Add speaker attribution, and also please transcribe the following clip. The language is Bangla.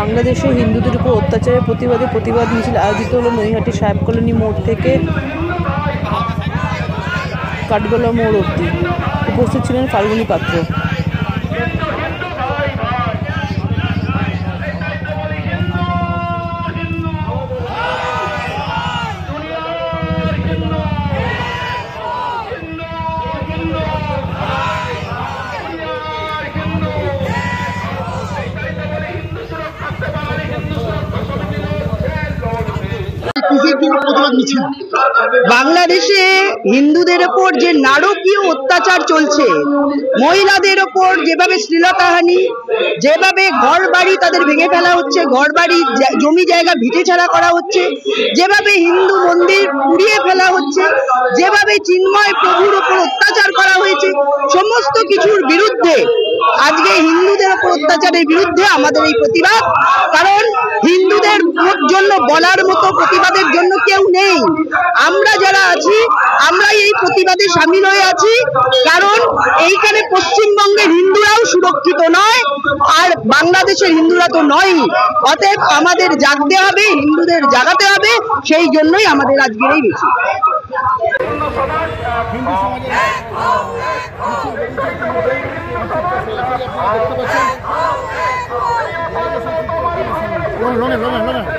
Speaker 1: বাংলাদেশে হিন্দুদের উপর অত্যাচারের প্রতিবাদে প্রতিবাদ মিছিল আয়োজিত হলো নৈহাটি সাহেব কলোনি মোড় থেকে কাঠগোলা মোড় অবধি। উপস্থিত ছিলেন ফাল্গুনী পাত্র।
Speaker 2: বাংলাদেশে হিন্দুদের ওপর যে নারকীয় অত্যাচার চলছে, মহিলাদের ওপর যেভাবে শ্লীলতাহানি, যেভাবে ঘর বাড়ি তাদের ভেঙে ফেলা হচ্ছে, ঘর বাড়ি জমি জায়গা ভিটে ছাড়া করা হচ্ছে, যেভাবে হিন্দু মন্দির পুড়িয়ে ফেলা হচ্ছে, যেভাবে চিন্ময় প্রভুর ওপর অত্যাচার করা হয়েছে, সমস্ত কিছুর বিরুদ্ধে আজকে হিন্দুদের ওপর অত্যাচারের বিরুদ্ধে আমাদের এই প্রতিবাদ। কারণ হিন্দুদের জন্য বলার মতো প্রতিবাদের জন্য কেউ নেই। আমরা যারা আছি আমরাই এই প্রতিবাদে সামিল হয়ে আছি। কারণ এইখানে পশ্চিমবঙ্গের হিন্দুরাও সুরক্ষিত নয়, আর বাংলাদেশের হিন্দুরা তো নয়। অতএব আমাদের জাগতে হবে, হিন্দুদের জাগাতে হবে। সেই জন্যই আমাদের আজকের এই মিছিল।
Speaker 3: রঙের